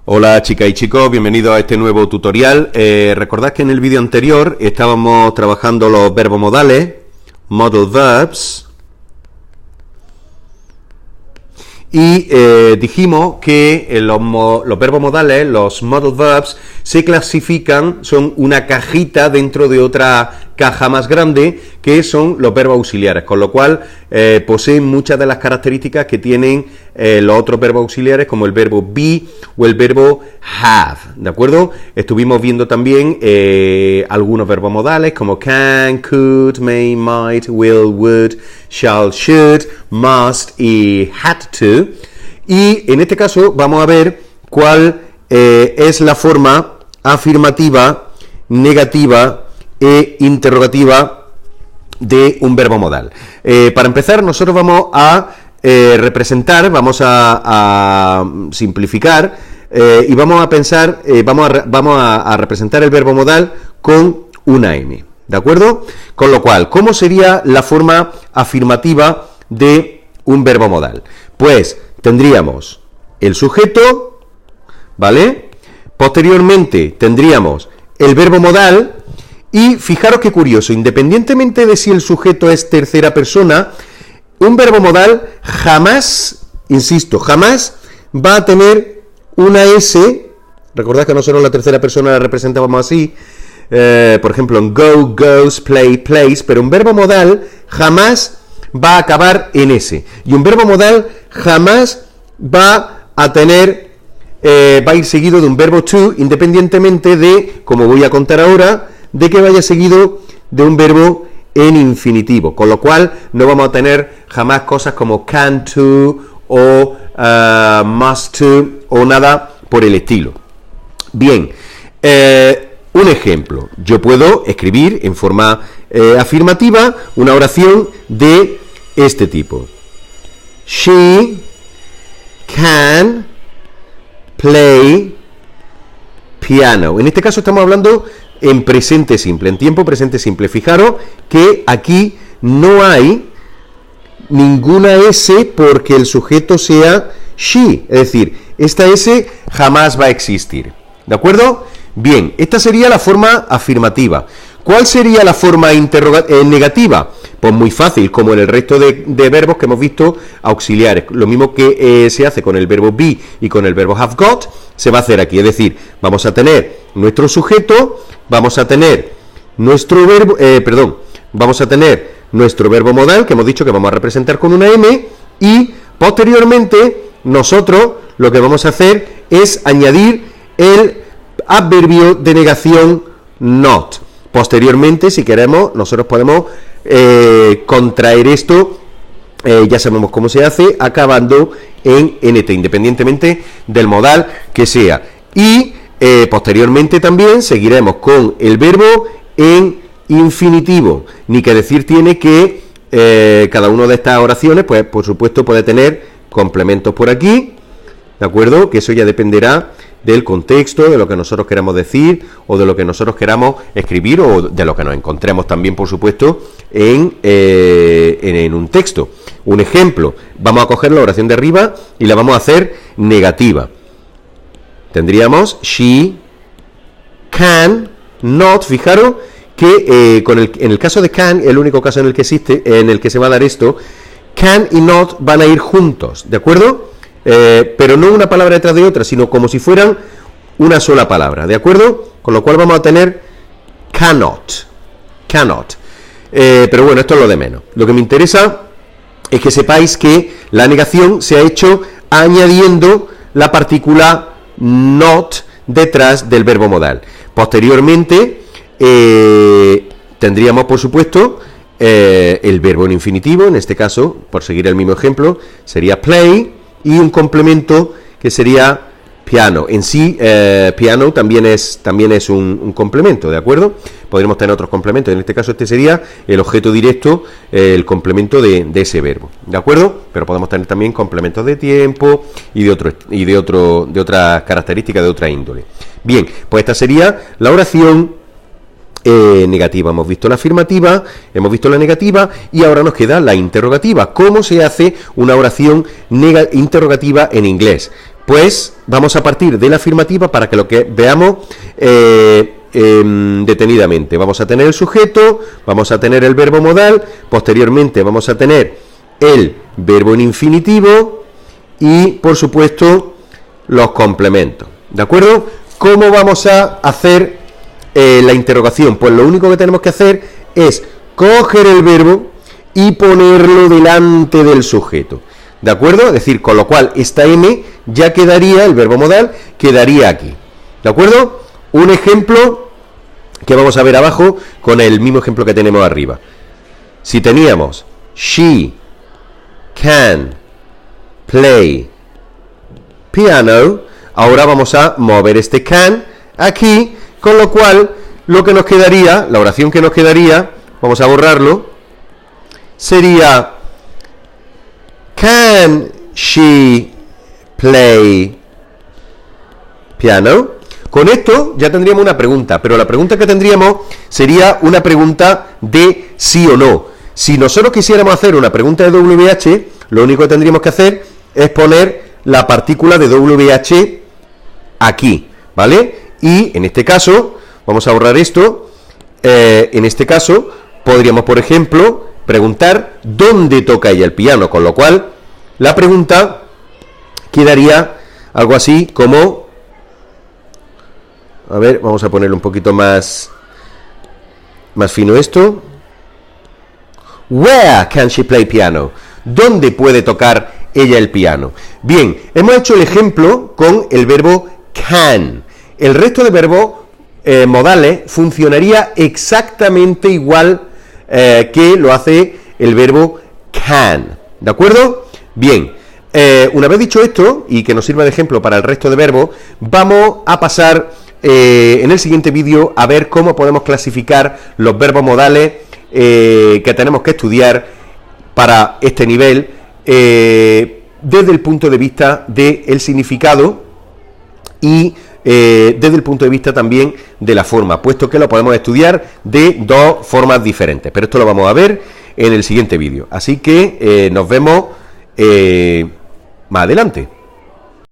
Hola chicas y chicos, bienvenidos a este nuevo tutorial. Recordad que en el vídeo anterior estábamos trabajando los verbos modales, modal verbs, y dijimos que los verbos modales, los modal verbs, se clasifican, son una cajita dentro de otra caja más grande, que son los verbos auxiliares, con lo cual poseen muchas de las características que tienen los otros verbos auxiliares, como el verbo be o el verbo have, ¿de acuerdo? Estuvimos viendo también algunos verbos modales, como can, could, may, might, will, would, shall, should, must y had to. Y en este caso vamos a ver cuál es la forma afirmativa, negativa e interrogativa de un verbo modal. Para empezar, nosotros vamos a representar, vamos a simplificar y vamos a pensar, vamos a representar el verbo modal con una M, ¿de acuerdo? Con lo cual, ¿cómo sería la forma afirmativa de un verbo modal? Pues tendríamos el sujeto, ¿vale? Posteriormente tendríamos el verbo modal y fijaros qué curioso, independientemente de si el sujeto es tercera persona, un verbo modal jamás, insisto, jamás va a tener una S. Recordad que nosotros la tercera persona la representábamos así, por ejemplo en go, goes, play, plays, pero un verbo modal jamás va a acabar en S. Y un verbo modal jamás va a tener, va a ir seguido de un verbo to, independientemente de, como voy a contar ahora, de que vaya seguido de un verbo en infinitivo, con lo cual no vamos a tener jamás cosas como can to o must to o nada por el estilo. Bien, un ejemplo, yo puedo escribir en forma afirmativa una oración de este tipo: She can play piano. En este caso estamos hablando en presente simple, en tiempo presente simple. Fijaros que aquí no hay ninguna S porque el sujeto sea she, es decir, esta S jamás va a existir, ¿de acuerdo? Bien, esta sería la forma afirmativa. ¿Cuál sería la forma negativa? Pues muy fácil, como en el resto de verbos que hemos visto auxiliares. Lo mismo que se hace con el verbo be y con el verbo have got, se va a hacer aquí. Es decir, vamos a tener nuestro sujeto, vamos a tener nuestro verbo, vamos a tener nuestro verbo modal, que hemos dicho que vamos a representar con una M, y posteriormente nosotros lo que vamos a hacer es añadir el adverbio de negación not. Posteriormente, si queremos, nosotros podemos contraer esto, ya sabemos cómo se hace, acabando en nt, independientemente del modal que sea. Y posteriormente también seguiremos con el verbo en infinitivo. Ni que decir tiene que cada una de estas oraciones, pues por supuesto puede tener complementos por aquí, ¿de acuerdo? Que eso ya dependerá del contexto, de lo que nosotros queramos decir o de lo que nosotros queramos escribir o de lo que nos encontremos también, por supuesto, en un texto. Un ejemplo, vamos a coger la oración de arriba y la vamos a hacer negativa. Tendríamos she can not. Fijaros que en el caso de can, el único caso en el que existe, en el que se va a dar esto, can y not van a ir juntos, ¿de acuerdo? Pero no una palabra detrás de otra, sino como si fueran una sola palabra, ¿de acuerdo? Con lo cual vamos a tener cannot. Pero bueno, esto es lo de menos. Lo que me interesa es que sepáis que la negación se ha hecho añadiendo la partícula not detrás del verbo modal. Posteriormente tendríamos, por supuesto, el verbo en infinitivo. En este caso, por seguir el mismo ejemplo, sería play, y un complemento que sería piano. En sí, piano también es un complemento, ¿de acuerdo? Podríamos tener otros complementos. En este caso, este sería el objeto directo, el complemento de ese verbo, ¿de acuerdo? Pero podemos tener también complementos de tiempo y de otras características de otra índole. Bien, pues esta sería la oración negativa. Hemos visto la afirmativa, hemos visto la negativa y ahora nos queda la interrogativa. ¿Cómo se hace una oración interrogativa en inglés? pues vamos a partir de la afirmativa para que lo que veamos detenidamente. Vamos a tener el sujeto, vamos a tener el verbo modal, posteriormente vamos a tener el verbo en infinitivo y, por supuesto, los complementos. ¿De acuerdo? ¿Cómo vamos a hacer la interrogación? Pues lo único que tenemos que hacer es coger el verbo y ponerlo delante del sujeto. ¿De acuerdo? Es decir, con lo cual esta M ya quedaría, el verbo modal, quedaría aquí. ¿De acuerdo? Un ejemplo que vamos a ver abajo con el mismo ejemplo que tenemos arriba. Si teníamos she can play piano, ahora vamos a mover este can aquí, con lo cual lo que nos quedaría, la oración que nos quedaría, vamos a borrarlo, sería can she play piano. Con esto ya tendríamos una pregunta, pero la pregunta que tendríamos sería una pregunta de sí o no. Si nosotros quisiéramos hacer una pregunta de WH, lo único que tendríamos que hacer es poner la partícula de WH aquí, ¿vale? Y en este caso, vamos a borrar esto, en este caso podríamos, por ejemplo, preguntar dónde toca ella el piano, con lo cual la pregunta quedaría algo así como, a ver, vamos a ponerle un poquito más fino esto. Where can she play piano? ¿Dónde puede tocar ella el piano? Bien, hemos hecho el ejemplo con el verbo can. El resto de verbos modales funcionaría exactamente igual que lo hace el verbo can. ¿De acuerdo? Bien, una vez dicho esto, y que nos sirva de ejemplo para el resto de verbos, vamos a pasar en el siguiente vídeo a ver cómo podemos clasificar los verbos modales que tenemos que estudiar para este nivel desde el punto de vista del significado y desde el punto de vista también de la forma, puesto que lo podemos estudiar de dos formas diferentes, pero esto lo vamos a ver en el siguiente vídeo. Así que nos vemos más adelante.